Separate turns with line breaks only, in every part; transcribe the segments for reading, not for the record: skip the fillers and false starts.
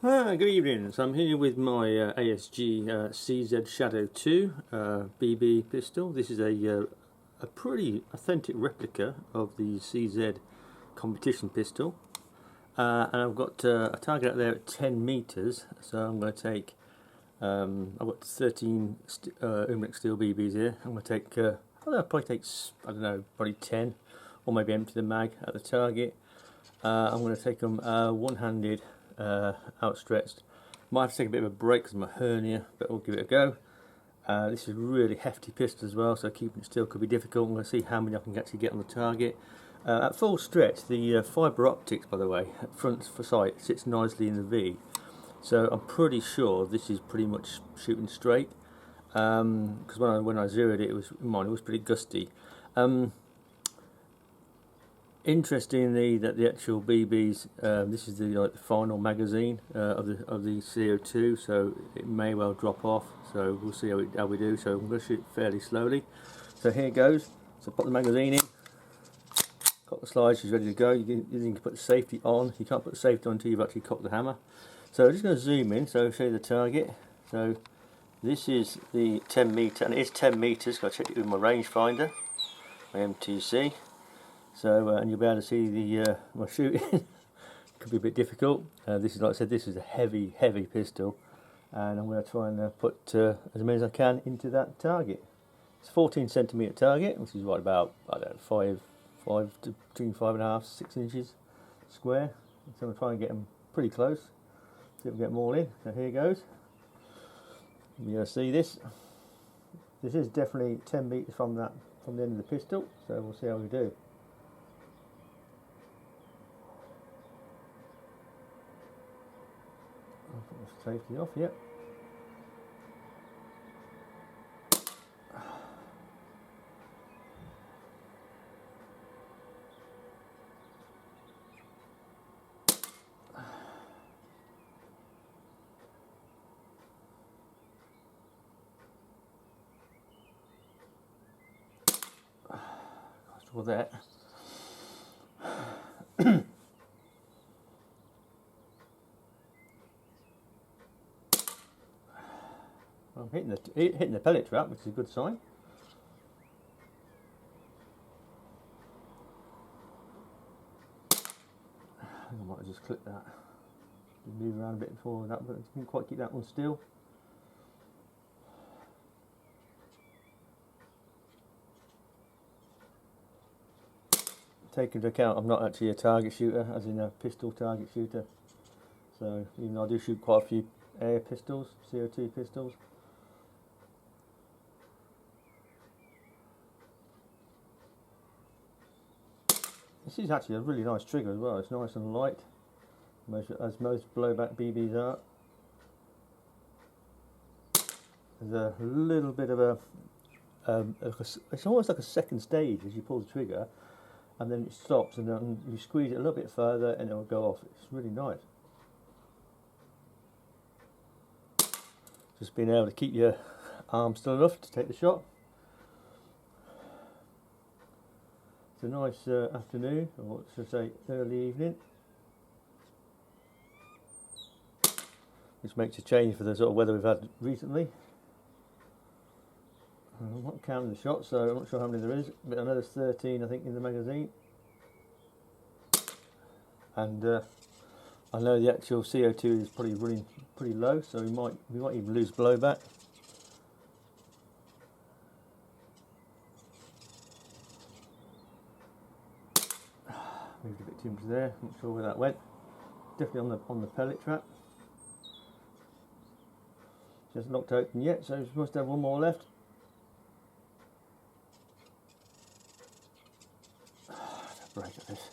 Good evening. So I'm here with my ASG CZ Shadow 2 BB pistol. This is a pretty authentic replica of the CZ competition pistol, and I've got a target out there at 10 meters. So I'm going to take I've got 13 Umrex steel BBs here. I'm going to take I'll probably take, I don't know, probably 10, or maybe empty the mag at the target. I'm going to take them one-handed, outstretched. Might have to take a bit of a break because of my hernia, but we'll give it a go. This is a really hefty pistol as well, so keeping it still could be difficult. I'm going to see how many I can actually get on the target. At full stretch, the fibre optics, by the way, front for sight, sits nicely in the V. So I'm pretty sure this is pretty much shooting straight. Because when I zeroed it, it was pretty gusty. Interestingly, that the actual BBs, this is the final magazine of the CO2, so it may well drop off. So we'll see how we do. So I'm going to shoot fairly slowly. So here goes. So put the magazine in, cock the slide. She's ready to go. You can put the safety on. You can't put the safety on until you've actually cocked the hammer. So I'm just going to zoom in. So I'll show you the target. So this is the 10 meter, and it is 10 meters. I checked it with my rangefinder, my MTC. So and you'll be able to see the my shooting. Could be a bit difficult. This is, like I said, this is a heavy between and I'm going to try and put as many as I can into that target. It's a 14 centimeter target, which is what, about, I don't know, between 5.5 to 6 inches square. So I'm going to try and get them pretty close. See if we get them all in. So here goes. You're going to see this. This is definitely 10 meters from the end of the pistol. So we'll see how we do. I'll put the safety off, yep. For that. I'm hitting the pellet trap, which is a good sign. I think I might have just clipped that. Move around a bit before that, but I didn't quite keep that one still. Take into account I'm not actually a target shooter, as in a pistol target shooter. So even though I do shoot quite a few air pistols, CO2 pistols. This is actually a really nice trigger as well. It's nice and light, as most blowback BBs are. There's a little bit of it's almost like a second stage as you pull the trigger, and then it stops, and then you squeeze it a little bit further and it will go off. It's really nice. Just being able to keep your arm still enough to take the shot. It's a nice afternoon, or should I say early evening. Which makes a change for the sort of weather we've had recently. I'm not counting the shots, so I'm not sure how many there is, but I know there's 13, I think, in the magazine. And I know the actual CO2 is probably running pretty low, so we might even lose blowback. Moved a bit too much there. Not sure where that went. Definitely on the pellet trap. Just not open yet, so we must have one more left. Break at this.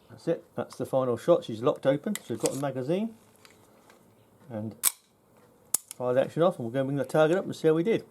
That's it. That's the final shot. She's locked open, so we've got the magazine. And fire the action off, and we'll go and bring the target up and see how we did.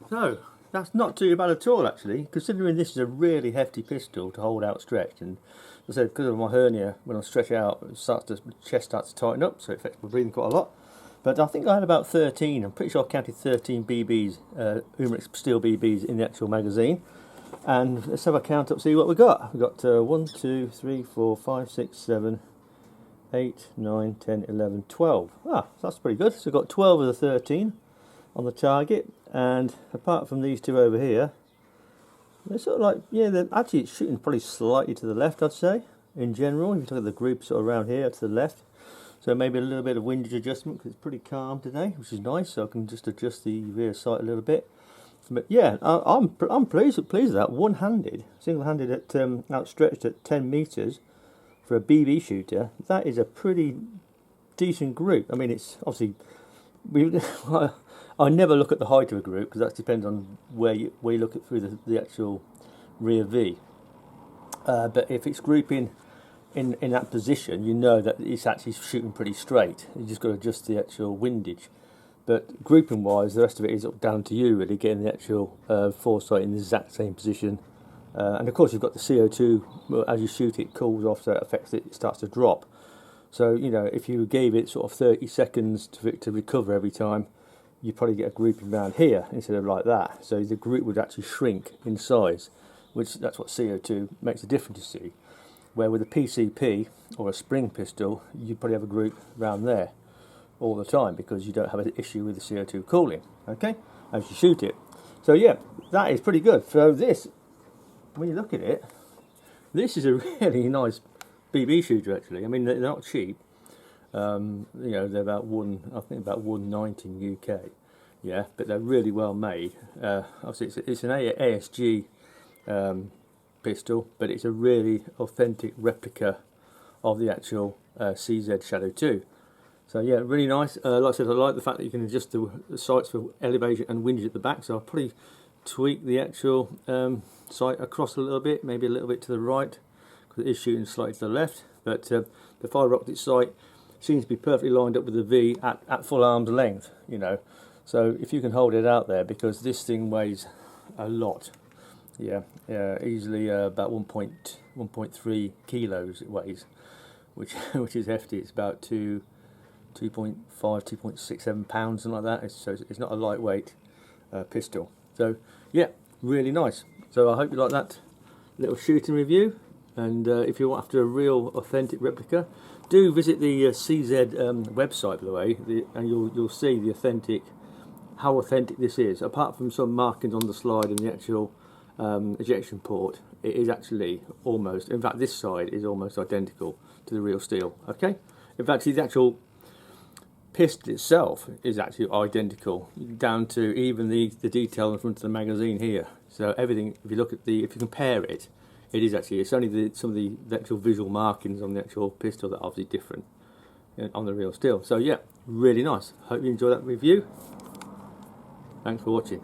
So that's not too bad at all, actually, considering this is a really hefty pistol to hold outstretched. And as I said, because of my hernia, when I stretch out, the chest starts to tighten up, so it affects my breathing quite a lot. But I think I had about 13. I'm pretty sure I counted 13 BBs, Umerix steel BBs in the actual magazine. And let's have a count up, see what we got. We've got 1, 2, 3, 4, 5, 6, 7, 8, 9, 10, 11, 12. Ah, so that's pretty good. So we've got 12 of the 13 on the target. And apart from these two over here, they're sort of like, yeah, they're actually shooting probably slightly to the left, I'd say, in general. If you look at the group sort of around here to the left. So maybe a little bit of windage adjustment because it's pretty calm today, which is nice. So I can just adjust the rear sight a little bit. But yeah, I'm pleased with that. One-handed, single-handed at outstretched at 10 meters for a BB shooter. That is a pretty decent group. I mean, it's obviously I never look at the height of a group because that depends on where you look at through the actual rear V. But if it's grouping in that position, you know that it's actually shooting pretty straight. You just got to adjust the actual windage. But grouping wise, the rest of it is down to you really, getting the actual foresight in the exact same position. And of course you've got the CO2, well, as you shoot it cools off, so it affects it starts to drop. So, you know, if you gave it sort of 30 seconds to recover every time, you'd probably get a grouping around here instead of like that. So the group would actually shrink in size, which that's what CO2 makes a difference, you see. Where with a PCP or a spring pistol, you'd probably have a group around there all the time because you don't have an issue with the CO2 cooling, okay, as you shoot it. So yeah, that is pretty good. So this, when you look at it, this is a really nice BB shooter actually. I mean, they're not cheap. You know, they're about I think about $190 in UK. Yeah, but they're really well made. Obviously, it's an ASG pistol, but it's a really authentic replica of the actual CZ Shadow 2. So yeah, really nice. Like I said, I like the fact that you can adjust the sights for elevation and windage at the back. So I'll probably tweak the actual sight across a little bit, maybe a little bit to the right, because it is shooting slightly to the left. But the fibre optic sight seems to be perfectly lined up with the V at full arm's length, you know. So if you can hold it out there, because this thing weighs a lot. Yeah, easily about 1.3 kilos it weighs, which is hefty. It's about 2.5, 2.67 pounds, something like that. So it's not a lightweight pistol. So yeah, really nice. So I hope you like that little shooting review. And if you're after a real authentic replica, do visit the CZ website, by the way, and you'll see how authentic this is. Apart from some markings on the slide and the actual ejection port, it is actually almost, in fact this side is almost identical to the real steel. Okay, in fact the actual pistol itself is actually identical, down to even the detail in front of the magazine here. So everything, if you compare it, it is actually, it's only some of the actual visual markings on the actual pistol that are obviously different on the real steel. So yeah, really nice. Hope you enjoy that review. Thanks for watching.